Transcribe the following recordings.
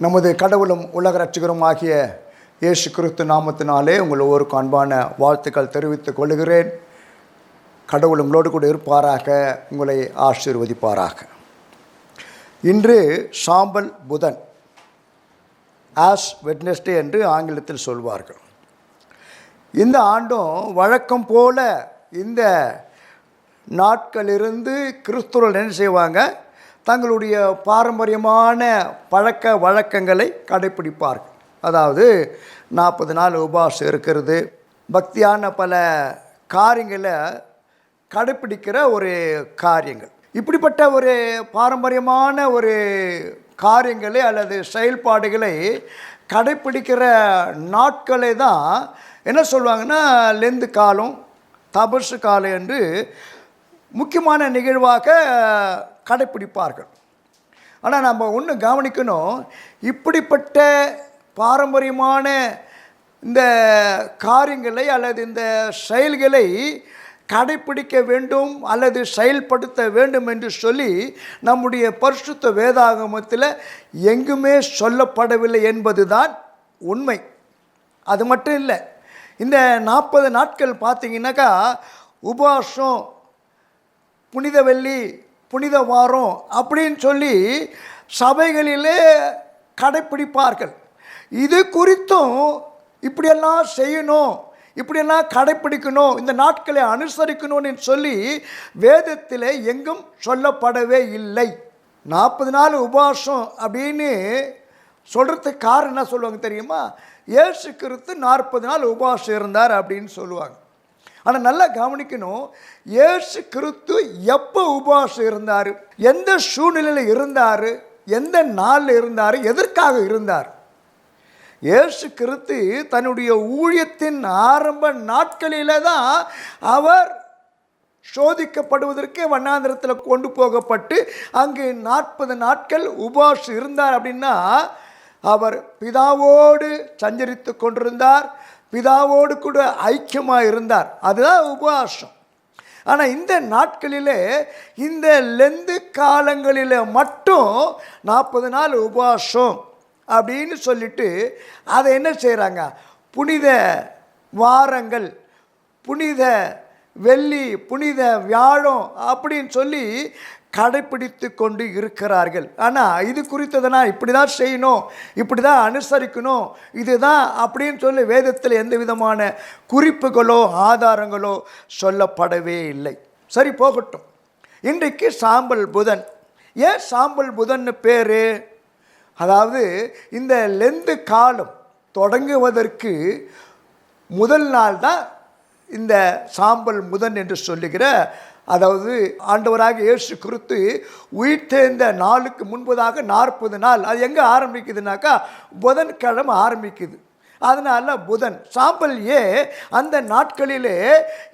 நமது கடவுளும் உலக ரட்சகரும் ஆகிய இயேசு கிறிஸ்து நாமத்தினாலே உங்கள் ஒவ்வொருக்கும் அன்பான வாழ்த்துக்கள் தெரிவித்துக் கொள்கிறேன். கடவுள் உங்களோடு கூட இருப்பாராக, உங்களை ஆசீர்வதிப்பாராக. இன்று சாம்பல் புதன், ஆஷ் வெட்னஸ்டே என்று ஆங்கிலத்தில் சொல்வார்கள். இந்த ஆண்டும் வழக்கம் போல இந்த நாட்களிலிருந்து கிறிஸ்துவர்கள் என்ன செய்வாங்க, தங்களுடைய பாரம்பரியமான பழக்க வழக்கங்களை கடைப்பிடிப்பார்கள். அதாவது 40 நாள் உபவாசம் இருக்கிறது, பக்தியான பல காரியங்களை கடைப்பிடிக்கிற ஒரு காரியங்கள். இப்படிப்பட்ட ஒரு பாரம்பரியமான ஒரு காரியங்களை அல்லது செயல்பாடுகளை கடைப்பிடிக்கிற நாட்களை தான் என்ன சொல்லுவாங்கன்னா லெந்து காலம், தபசு காலம் என்று முக்கியமான நிகழ்வாக கடைப்பிடிப்பார்கள். ஆனால் நம்ம ஒன்று கவனிக்கணும், இப்படிப்பட்ட பாரம்பரியமான இந்த காரியங்களை அல்லது இந்த செயல்களை கடைப்பிடிக்க வேண்டும் அல்லது செயல்படுத்த வேண்டும் என்று சொல்லி நம்முடைய பரிசுத்த வேதாகமத்தில் எங்குமே சொல்லப்படவில்லை என்பது தான் உண்மை. அது மட்டும் இல்லை, இந்த 40 நாட்கள் பார்த்திங்கனாக்கா உபவாசம், புனித வெள்ளி, புனித வாரம் அப்படின்னு சொல்லி சபைகளிலே கடைப்பிடிப்பார்கள். இது குறித்தும் இப்படியெல்லாம் செய்யணும், இப்படியெல்லாம் கடைப்பிடிக்கணும், இந்த நாட்களை அனுசரிக்கணும்னு சொல்லி வேதத்தில் எங்கும் சொல்லப்படவே இல்லை. 40 நாள் உபவாசம் அப்படின்னு சொல்கிறதுக்கு காரணம் என்ன சொல்லுவாங்க தெரியுமா? இயேசு கிறிஸ்து 40 நாள் உபவாசம் இருந்தார் அப்படின்னு சொல்லுவாங்க. ஆனால் நல்லா கவனிக்கணும், இயேசு கிறிஸ்து எப்போ உபவாசம் இருந்தார், எந்த சூழ்நிலையில் இருந்தார், எந்த நாளில் இருந்தார், எதற்காக இருந்தார்? இயேசு கிறிஸ்து தன்னுடைய ஊழியத்தின் ஆரம்ப நாட்களில் தான் அவர் சோதிக்கப்படுவதற்கு வண்ணாந்திரத்தில் கொண்டு போகப்பட்டு அங்கு 40 நாட்கள் உபவாசம் இருந்தார். அப்படின்னா அவர் பிதாவோடு சஞ்சரித்து கொண்டிருந்தார், பிதாவோடு கூட ஐக்கியமாக இருந்தார். அதுதான் உபவாசம். ஆனால் இந்த நாட்களிலே, இந்த லெந்து காலங்களில் மட்டும் 40 நாள் உபவாசம் அப்படின்னு சொல்லிட்டு அதை என்ன செய்கிறாங்க, புனித வாரங்கள், புனித வெள்ளி, புனித வியாழம் அப்படின்னு சொல்லி கடைப்பிடித்து கொண்டு இருக்கிறார்கள். ஆனால் இது குறித்ததுனா இப்படி தான் செய்யணும், இப்படி தான் அனுசரிக்கணும், இதுதான் அப்படின்னு சொல்லி வேதத்தில் எந்த விதமான குறிப்புகளோ ஆதாரங்களோ சொல்லப்படவே இல்லை. சரி, போகட்டும். இன்றைக்கு சாம்பல் புதன். ஏன் சாம்பல் புதன்னு பேர்? அதாவது இந்த லெந்து காலம் தொடங்குவதற்கு முதல் நாள் தான் இந்த சாம்பல் புதன் என்று சொல்லுகிற, அதாவது ஆண்டவராக இயேசு கிறிஸ்து உயிர்த்தெழுந்த நாளுக்கு முன்பதாக 40 நாள். அது எங்கே ஆரம்பிக்குதுனாக்கா புதன்கிழமை ஆரம்பிக்குது. அதனால் புதன் சாம்பல். அந்த நாட்களிலே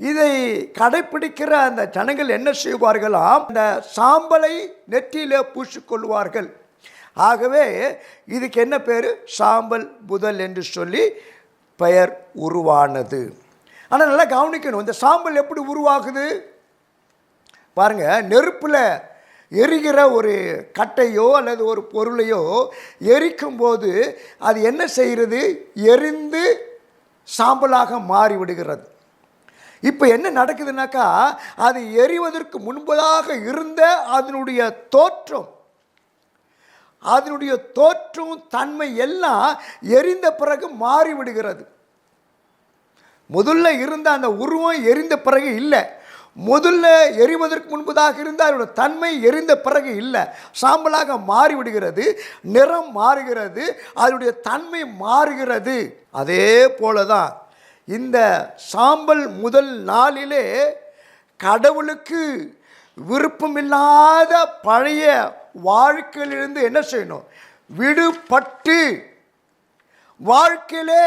இதை கடைப்பிடிக்கிற அந்த ஜனங்கள் என்ன செய்வார்களாம், இந்த சாம்பலை நெற்றியிலே பூசிக்கொள்வார்கள். ஆகவே இதுக்கு என்ன பேர்? சாம்பல் புதன் என்று சொல்லி பெயர் உருவானது. ஆனால் நல்லா கவனிக்கணும், இந்த சாம்பல் எப்படி உருவாகுது பாருங்கள். நெருப்பில் எரிகிற ஒரு கட்டையோ அல்லது ஒரு பொருளையோ எரிக்கும்போது அது என்ன செய்கிறது? எரிந்து சாம்பலாக மாறிவிடுகிறது. இப்போ என்ன நடக்குதுனாக்கா, அது எரிவதற்கு முன்பதாக இருந்த அதனுடைய தோற்றம், அதனுடைய தோற்றம் தன்மை எல்லாம் எரிந்த பிறகு மாறிவிடுகிறது. முதல்ல இருந்த அந்த உருவம் எரிந்த பிறகு இல்லை, முதல்ல எரிவதற்கு முன்பதாக இருந்த அதோட தன்மை எரிந்த பிறகு இல்லை, சாம்பலாக மாறிவிடுகிறது, நிறம் மாறுகிறது, அதனுடைய தன்மை மாறுகிறது. அதே போல தான் இந்த சாம்பல் முதல் நாளிலே கடவுளுக்கு விருப்பமில்லாத பழைய வாழ்க்கையிலிருந்து என்ன செய்யணும்? விடுபட்டு வாழ்க்கையிலே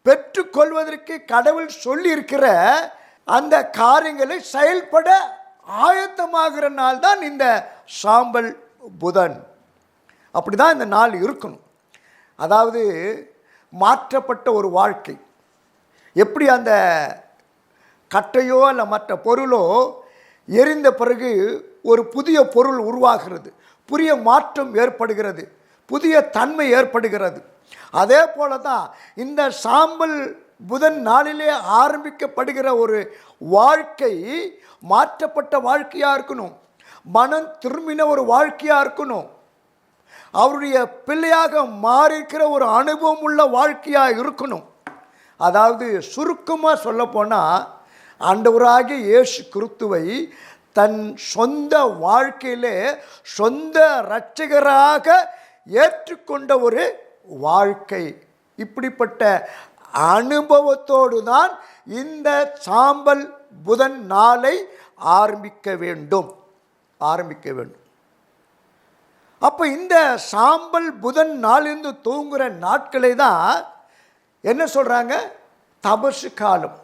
பெற்றுக்கொள்வதற்கு கடவுள் சொல்லியிருக்கிற அந்த காரியங்களை செயல்பட ஆயத்தமாகிற நாள் தான் இந்த சாம்பல் புதன். அப்படி தான் இந்த நாள் இருக்கணும். அதாவது மாற்றப்பட்ட ஒரு வாழ்க்கை. எப்படி அந்த கட்டையோ அல்ல மற்ற பொருளோ எரிந்த பிறகு ஒரு புதிய பொருள் உருவாகிறது, புதிய மாற்றம் ஏற்படுகிறது, புதிய தன்மை ஏற்படுகிறது. அதே போல தான் இந்த சாம்பல் புதன் நாளிலே ஆரம்பிக்கப்படுகிற ஒரு வாழ்க்கை மாற்றப்பட்ட வாழ்க்கையாக இருக்கணும். மனம் திரும்பின ஒரு வாழ்க்கையாக இருக்கணும். அவருடைய பிள்ளையாக மாறிக்கிற ஒரு அனுபவம் உள்ள வாழ்க்கையாக இருக்கணும். அதாவது சுருக்கமாக சொல்லப்போனால் ஆண்டவராகிய இயேசு கிறிஸ்துவை தன் சொந்த வாழ்க்கையிலே சொந்த இரட்சகராக ஏற்றுக்கொண்ட ஒரு வாழ்க்கை. இப்படிப்பட்ட அனுபவத்தோடு தான் இந்த சாம்பல் புதன் நாளை ஆரம்பிக்க வேண்டும். அப்போ இந்த சாம்பல் புதன் நாளிலிருந்து தூங்குகிற நாட்களை தான் என்ன சொல்கிறாங்க? தபசு காலம்,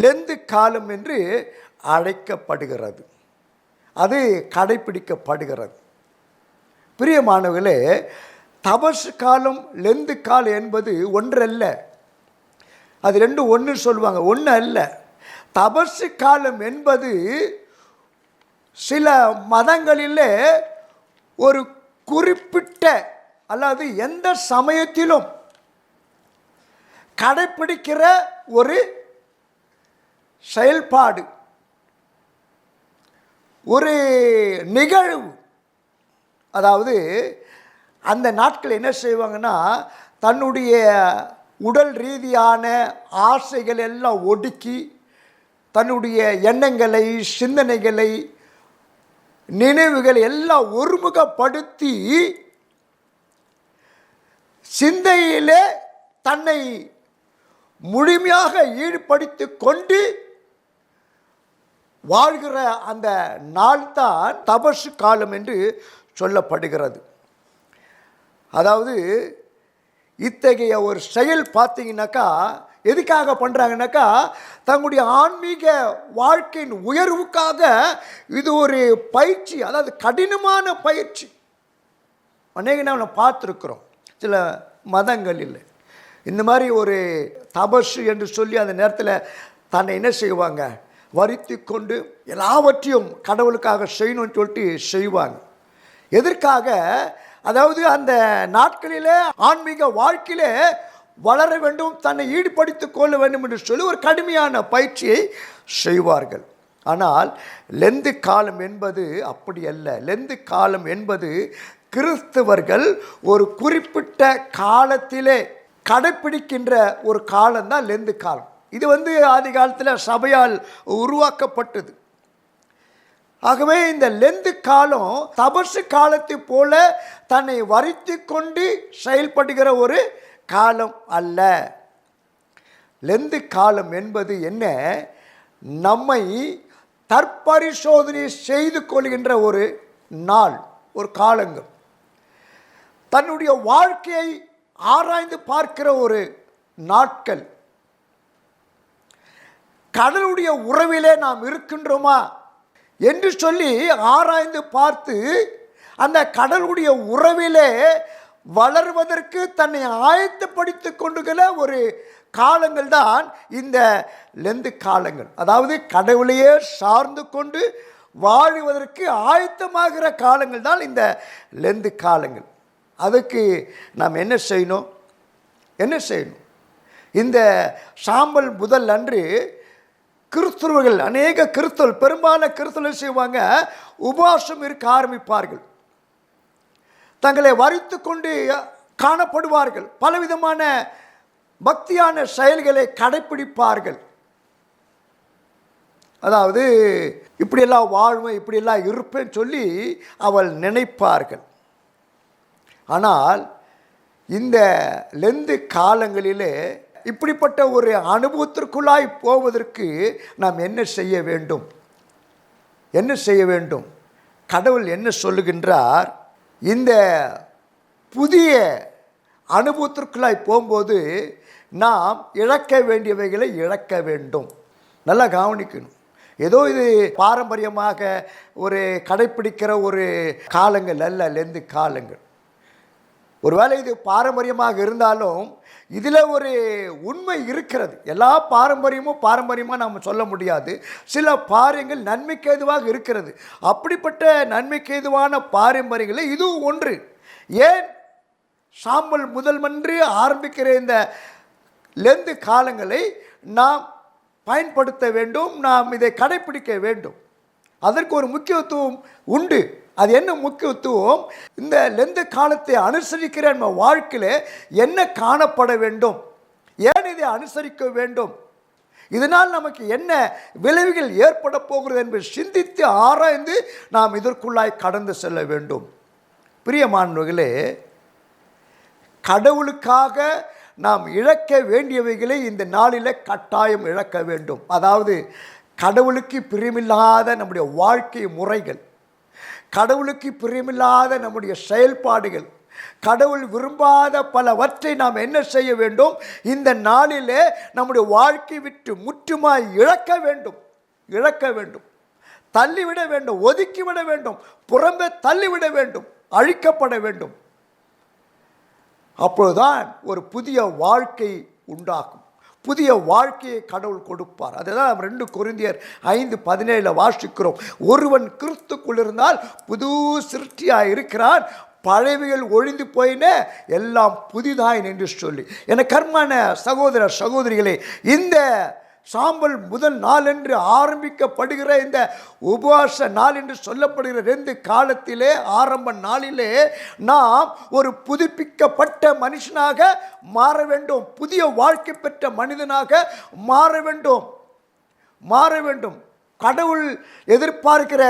லெந்து காலம் என்று அழைக்கப்படுகிறது. அது கடைப்பிடிக்கப்படுகிறது. பிரியமானவர்களே, தபசு காலம் லெந்து காலம் என்பது ஒன்றல்ல. அது ரெண்டும் ஒன்று சொல்லுவாங்க, ஒன்று அல்ல. தபசு காலம் என்பது சில மதங்களிலே ஒரு குறிப்பிட்ட அல்லது எந்த சமயத்திலும் கடைப்பிடிக்கிற ஒரு செயல்பாடு, ஒரு நிகழ்வு. அதாவது அந்த நாட்கள் என்ன செய்வாங்கன்னா, தன்னுடைய உடல் ரீதியான ஆசைகள் எல்லாம் ஒடுக்கி தன்னுடைய எண்ணங்களை, சிந்தனைகளை, நினைவுகளை எல்லாம் ஒருமுகப்படுத்தி சிந்தையிலே தன்னை முழுமையாக ஈடுபடுத்தி கொண்டு வாழ்கிற அந்த நாள் தான் தபசு காலம் என்று சொல்லப்படுகிறது. அதாவது இத்தகைய ஒரு செயல் பார்த்தீங்கன்னாக்கா எதுக்காக பண்ணுறாங்கனாக்கா, தங்களுடைய ஆன்மீக வாழ்க்கையின் உயர்வுக்காக இது ஒரு பயிற்சி, அதாவது கடினமான பயிற்சி. அநேக நம்ம பார்த்துருக்குறோம் சில மதங்களில் இந்த மாதிரி ஒரு தபசு என்று சொல்லி அந்த நேரத்தில் தன்னை என்ன செய்வாங்க, வருத்தி கொண்டு எல்லாவற்றையும் கடவுளுக்காக செய்யணும்னு சொல்லிட்டு செய்வாங்க. எதற்காக? அதாவது அந்த நாட்களிலே ஆன்மீக வாழ்க்கையிலே வளர வேண்டும், தன்னை ஈடுபடுத்திக் கொள்ள வேண்டும் என்று சொல்லி ஒரு கடுமையான பயிற்சியை செய்வார்கள். ஆனால் லெந்து காலம் என்பது அப்படி அல்ல. லெந்து காலம் என்பது கிறிஸ்தவர்கள் ஒரு குறிப்பிட்ட காலத்திலே கடைப்பிடிக்கின்ற ஒரு காலம்தான் லெந்து காலம். இது ஆதி காலத்தில் சபையால் உருவாக்கப்பட்டது. ஆகவே இந்த லெந்து காலம் தபசு காலத்தை போல தன்னை வருத்தி கொண்டு செயல்படுகிற ஒரு காலம் அல்ல. லெந்து காலம் என்பது என்ன? நம்மை தற்பரிசோதனை செய்து கொள்கின்ற ஒரு நாள், ஒரு காலங்கள். தன்னுடைய வாழ்க்கையை ஆராய்ந்து பார்க்கிற ஒரு நாட்கள். கடவுளுடைய உறவிலே நாம் இருக்கின்றோமா என்று சொல்லி ஆராய்ந்து பார்த்து அந்த கடவுளுடைய உறவிலே வளர்வதற்கு தன்னை ஆயத்தப்படுத்தி கொண்டுகிற ஒரு காலங்கள் தான் இந்த லெந்து காலங்கள். அதாவது கடவுளையே சார்ந்து கொண்டு வாழுவதற்கு ஆயத்தமாகிற காலங்கள் தான் இந்த லெந்து காலங்கள். அதுக்கு நாம் என்ன செய்யணும்? இந்த சாம்பல் புதன் அன்று கிறிஸ்தவர்கள், அநேக கிறிஸ்தவர்கள், பெரும்பாலான கிறிஸ்தவர்கள் செய்வாங்க, உபவாசம் இருக்க ஆரம்பிப்பார்கள். தங்களை வரித்து கொண்டு காணப்படுவார்கள். பலவிதமான பக்தியான செயல்களை கடைப்பிடிப்பார்கள். அதாவது இப்படியெல்லாம் வாழ்வேன், இப்படியெல்லாம் இருப்பேன்னு சொல்லி அவள் நினைப்பார்கள். ஆனால் இந்த லெந்து காலங்களிலே இப்படிப்பட்ட ஒரு அனுபவத்திற்குள்ளாய் போவதற்கு நாம் என்ன செய்ய வேண்டும்? கடவுள் என்ன சொல்லுகின்றார்? இந்த புதிய அனுபவத்திற்குள்ளாய் போகும்போது நாம் இழக்க வேண்டியவைகளை இழக்க வேண்டும். நல்லா கவனிக்கணும். ஏதோ இது பாரம்பரியமாக ஒரு கடைப்பிடிக்கிற ஒரு காலங்கள் அல்ல லெந்து காலங்கள். ஒருவேளை இது பாரம்பரியமாக இருந்தாலும் இதில் ஒரு உண்மை இருக்கிறது. எல்லா பாரம்பரியமாக நாம் சொல்ல முடியாது. சில பாரியங்கள் நன்மைக்கு ஏதுவாக இருக்கிறது. அப்படிப்பட்ட நன்மைக்கு ஏதுவான பாரம்பரியங்களில் இதுவும் ஒன்று. ஏன் சாம்பல் முதல்வன்று ஆரம்பிக்கிற இந்த லெந்து காலங்களை நாம் பயன்படுத்த வேண்டும், நாம் இதை கடைப்பிடிக்க வேண்டும். அதற்கு ஒரு முக்கியத்துவம் உண்டு. அது என்ன முக்கியத்துவம்? இந்த லெந்து காலத்தை அனுசரிக்கிற நம்ம வாழ்க்கையில் என்ன காணப்பட வேண்டும், ஏன் இதை அனுசரிக்க வேண்டும், இதனால் நமக்கு என்ன விளைவுகள் ஏற்பட போகிறது என்பதை சிந்தித்து ஆராய்ந்து நாம் இதற்குள்ளாய் கடந்து செல்ல வேண்டும். பிரியமானவர்களே, கடவுளுக்காக நாம் இழக்க வேண்டியவைகளை இந்த நாளில் கட்டாயம் இழக்க வேண்டும். அதாவது கடவுளுக்கு பிரியமில்லாத நம்முடைய வாழ்க்கை முறைகள், கடவுளுக்கு பிரியமில்லாத நம்முடைய செயல்பாடுகள், கடவுள் விரும்பாத பலவற்றை நாம் என்ன செய்ய வேண்டும்? இந்த நாளிலே நம்முடைய வாழ்க்கை விட்டு முற்றுமாய் இழக்க வேண்டும், தள்ளிவிட வேண்டும், ஒதுக்கிவிட வேண்டும், புறம்பே தள்ளிவிட வேண்டும், அழிக்கப்பட வேண்டும். அப்பொழுதுதான் ஒரு புதிய வாழ்க்கை உண்டாகும், புதிய வாழ்க்கையை கடவுள் கொடுப்பார். அதுதான் 2 கொரிந்தியர் 5:17 வாசிக்கிறோம். ஒருவன் கிறிஸ்துக்குள் இருந்தால் புது சிருஷ்டியாக இருக்கிறான், பழையவைகள் ஒழிந்து போயின, எல்லாம் புதிதாய் என்று சொல்லி. என கர்மான சகோதர சகோதரிகளே, இந்த சாம்பல் முதல் நாள் என்று ஆரம்பிக்கப்படுகிற இந்த உபவாச நாள் என்று சொல்லப்படுகிற 2 காலத்திலே ஆரம்ப நாளிலே நாம் ஒரு புதுப்பிக்கப்பட்ட மனுஷனாக மாற வேண்டும், புதிய வாழ்க்கை பெற்ற மனிதனாக மாற வேண்டும். கடவுள் எதிர்பார்க்கிற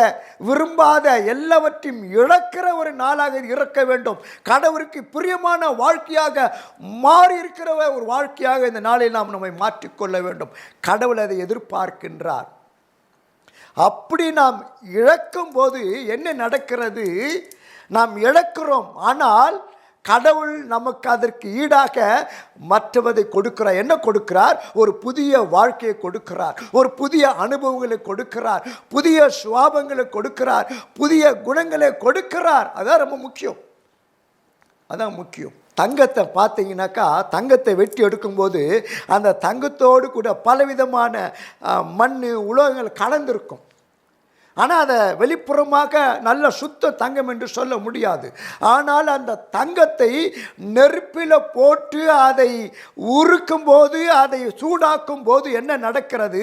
விரும்பாத எல்லாவற்றையும் இழக்கிற ஒரு நாளாக இருக்க வேண்டும். கடவுளுக்கு பிரியமான வாழ்க்கையாக மாறி இருக்கிற ஒரு வாழ்க்கையாக இந்த நாளில் நாம் நம்மை மாற்றிக்கொள்ள வேண்டும். கடவுள் அதை எதிர்பார்க்கின்றார். அப்படி நாம் இழக்கும் போது என்ன நடக்கிறது? நாம் இழக்கிறோம், ஆனால் கடவுள் நமக்கு அதற்கு ஈடாக மற்றவதை கொடுக்கிறார். என்ன கொடுக்கிறார்? ஒரு புதிய வாழ்க்கையை கொடுக்கிறார், ஒரு புதிய அனுபவங்களை கொடுக்கிறார், புதிய சுவாபங்களை கொடுக்கிறார், புதிய குணங்களை கொடுக்கிறார். அதான் ரொம்ப முக்கியம், அதான் முக்கியம். தங்கத்தை பார்த்தீங்கன்னாக்கா, தங்கத்தை வெட்டி எடுக்கும்போது அந்த தங்கத்தோடு கூட பலவிதமான மண் உலோகங்கள் கலந்திருக்கும். ஆனால் அதை வெளிப்புறமாக நல்ல சுத்த தங்கம் என்று சொல்ல முடியாது. ஆனால் அந்த தங்கத்தை நெருப்பில் போட்டு அதை உருக்கும் போது, அதை சூடாக்கும் போது என்ன நடக்கிறது?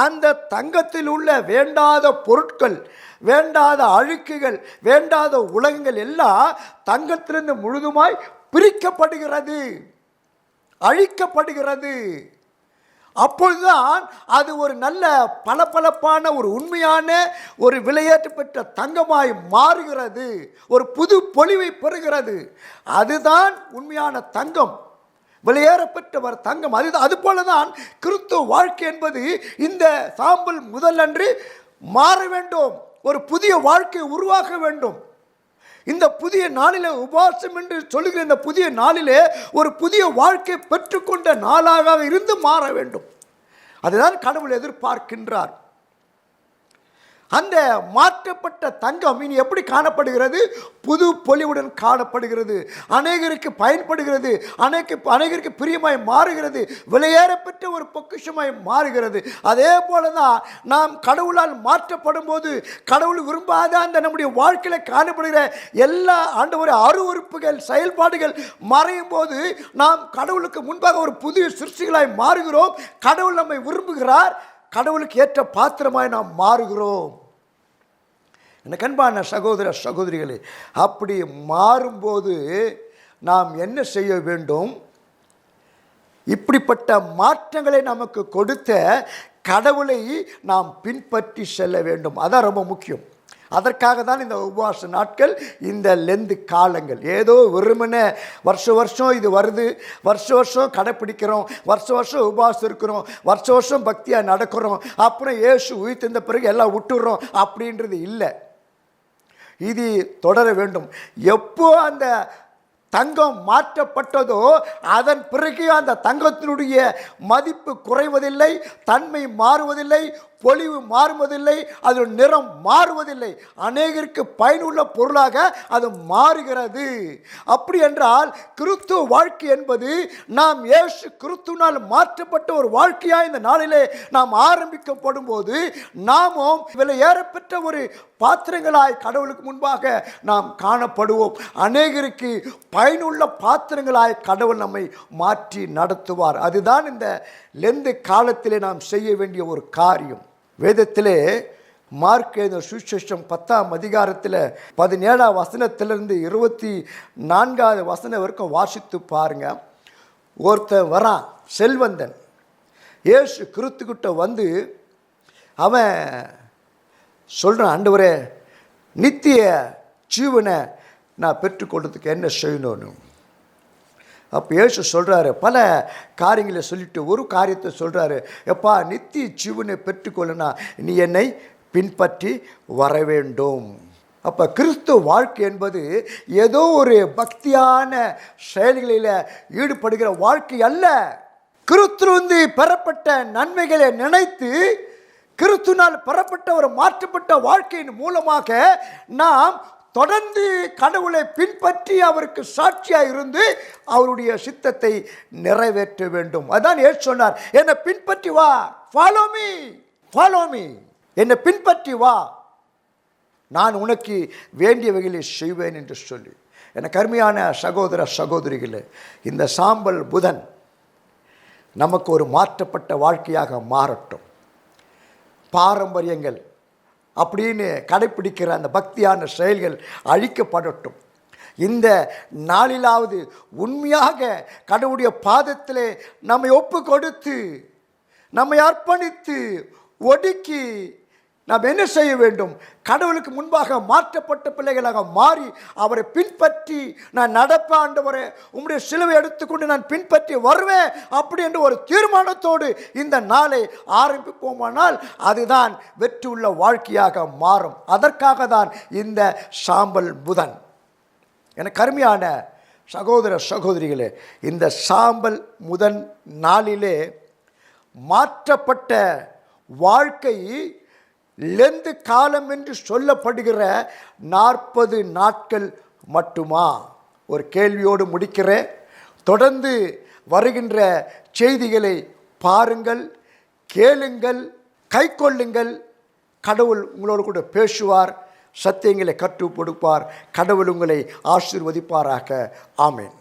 அந்த தங்கத்தில் உள்ள வேண்டாத பொருட்கள், வேண்டாத அழுக்குகள், வேண்டாத உலகங்கள் எல்லாம் தங்கத்திலிருந்து முழுதுமாய் பிரிக்கப்படுகிறது, அழிக்கப்படுகிறது. அப்பொழுதுதான் அது ஒரு நல்ல பளபளப்பான ஒரு உண்மையான ஒரு விலையேற்ற பெற்ற தங்கமாய் மாறுகிறது, ஒரு புது பொலிவை பெறுகிறது. அதுதான் உண்மையான தங்கம், விலையேறப்பெற்றவர் தங்கம். அதுபோலதான் கிறிஸ்துவ வாழ்க்கை என்பது இந்த சாம்பல் முதல் அன்று மாற வேண்டும், ஒரு புதிய வாழ்க்கை உருவாக வேண்டும். இந்த புதிய நாளிலே உபவாசம் என்று சொல்லுகிற இந்த புதிய நாளிலே ஒரு புதிய வாழ்க்கை பெற்றுக்கொண்ட நாளாக இருந்து மாற வேண்டும். அதுதான் கடவுள் எதிர்பார்க்கின்றார். அந்த மாற்றப்பட்ட தங்கம் இனி எப்படி காணப்படுகிறது? புது பொலிவுடன் காணப்படுகிறது, அநேகருக்கு பயன்படுகிறது, அநேகருக்கு பிரியமாய் மாறுகிறது, விலையேறப்பெற்ற ஒரு பொக்கிஷமாய் மாறுகிறது. அதே போல தான் நாம் கடவுளால் மாற்றப்படும் போது, கடவுள் விரும்பாத அந்த நம்முடைய வாழ்க்கையில் காணப்படுகிற எல்லா ஆண்டவரை அருவருப்புகள், செயல்பாடுகள் மறையும் போது நாம் கடவுளுக்கு முன்பாக ஒரு புதிய சிருஷ்டிகளாய் மாறுகிறோம். கடவுள் நம்மை விரும்புகிறார், கடவுளுக்கு ஏற்ற பாத்திரமாய் நாம் மாறுகிறோம். எனக்கு அன்பான சகோதர சகோதரிகளே, அப்படி மாறும்போது நாம் என்ன செய்ய வேண்டும்? இப்படிப்பட்ட மாற்றங்களை நமக்கு கொடுத்த கடவுளை நாம் பின்பற்றி செல்ல வேண்டும். அதான் ரொம்ப முக்கியம். அதற்காக தான் இந்த உபவாச நாட்கள், இந்த லெந்து காலங்கள். ஏதோ வெறுமனே வருஷம் இது வருது, வருஷம் கடைப்பிடிக்கிறோம், வருஷம் உபவாசம் இருக்கிறோம், வருஷம் பக்தியாக நடக்கிறோம், அப்புறம் இயேசு உயிர்த்தெழுந்த பிறகு எல்லாம் விட்டுடுறோம் அப்படின்றது இல்லை. இது தொடர வேண்டும். எப்போ அந்த தங்கம் மாற்றப்பட்டதோ அதன் பிறகு அந்த தங்கத்தினுடைய மதிப்பு குறைவதில்லை, தன்மை மாறுவதில்லை, பொலிவு மாறுவதில்லை, அதன் நிறம் மாறுவதில்லை. அநேகருக்கு பயனுள்ள பொருளாக அது மாறுகிறது. அப்படி என்றால் கிறிஸ்துவ வாழ்க்கை என்பது நாம் இயேசு கிறிஸ்துவினால் மாற்றப்பட்ட ஒரு வாழ்க்கையாக இந்த நாளிலே நாம் ஆரம்பிக்கப்படும் போது நாமும் விலை ஏறப்பெற்ற ஒரு பாத்திரங்களாய் கடவுளுக்கு முன்பாக நாம் காணப்படுவோம். அநேகருக்கு பயனுள்ள பாத்திரங்களாய் கடவுள் நம்மை மாற்றி நடத்துவார். அதுதான் இந்த லெந்து காலத்திலே நாம் செய்ய வேண்டிய ஒரு காரியம். வேதத்திலே மார்க் எழுதின சுவிசேஷம் 10ஆம் அதிகாரத்தில் 17ஆம் வசனத்திலிருந்து 24ஆவது வசனம் வரைக்கும் வாசித்து பாருங்க. ஒருத்தன் வரான், செல்வந்தன், இயேசு கிறிஸ்துக்கிட்ட வந்து அவன் சொல்கிறான், ஆண்டவரே நித்திய ஜீவனை நான் பெற்றுக்கொள்றதுக்கு என்ன செய்யணும்னு. அப்போ இயேசு சொல்கிறாரு, பல காரியங்களை சொல்லிட்டு ஒரு காரியத்தை சொல்கிறாரு, எப்பா நித்திய ஜீவனை பெற்றுக்கொள்ளனா நீ என்னை பின்பற்றி வர வேண்டும். அப்போ கிறிஸ்துவ வாழ்க்கை என்பது ஏதோ ஒரு பக்தியான செயல்களில் ஈடுபடுகிற வாழ்க்கை அல்ல. கிறிஸ்துவிலிருந்து பெறப்பட்ட நன்மைகளை நினைத்து கிறிஸ்துவினால் பெறப்பட்ட ஒரு மாற்றப்பட்ட வாழ்க்கையின் மூலமாக நாம் தொடர்ந்து கடவுளை பின்பற்றி அவருக்கு சாட்சியாக இருந்து அவருடைய சித்தத்தை நிறைவேற்ற வேண்டும். அதான் ஏன் சொன்னார், என்னை பின்பற்றி வா, ஃபாலோ மீ, ஃபாலோ மீ, என்னை பின்பற்றி வா, நான் உனக்கு வேண்டியவைகளை செய்வேன் என்று சொல்லி. எனக்கு அருமையான சகோதர சகோதரிகளே, இந்த சாம்பல் புதன் நமக்கு ஒரு மாற்றப்பட்ட வாழ்க்கையாக மாறட்டும். பாரம்பரியங்கள் அப்படின்னு கடைப்பிடிக்கிற அந்த பக்தியான செயல்கள் அழிக்கப்படட்டும். இந்த நாளிலாவது உண்மையாக கடவுளுடைய பாதத்திலே நம்மை ஒப்பு கொடுத்து நம்மை அர்ப்பணித்து ஒடுக்கி நாம் என்ன செய்ய வேண்டும், கடவுளுக்கு முன்பாக மாற்றப்பட்ட பிள்ளைகளாக மாறி அவரை பின்பற்றி நான் நடப்பேன், ஆண்டவரே உம்முடைய சிலுவை எடுத்துக்கொண்டு நான் பின்பற்றி வருவேன் அப்படி என்று ஒரு தீர்மானத்தோடு இந்த நாளை ஆரம்பிப்போமானால் அதுதான் வெற்றி உள்ள வாழ்க்கையாக மாறும். அதற்காக தான் இந்த சாம்பல் புதன். எனக்கு அருமையான சகோதர சகோதரிகளே, இந்த சாம்பல் முதன் நாளிலே மாற்றப்பட்ட வாழ்க்கை லெந்து காலம் என்று சொல்லப்படுகிற 40 நாட்கள் மட்டுமா? ஒரு கேள்வியோடு முடிக்கிறேன். தொடர்ந்து வருகின்ற செய்திகளை பாருங்கள், கேளுங்கள், கைக்கொள்ளுங்கள். கடவுள் உங்களோடு கூட பேசுவார், சத்தியங்களை கற்றுக் கொடுப்பார். கடவுள் உங்களை ஆசீர்வதிப்பாராக. ஆமென்.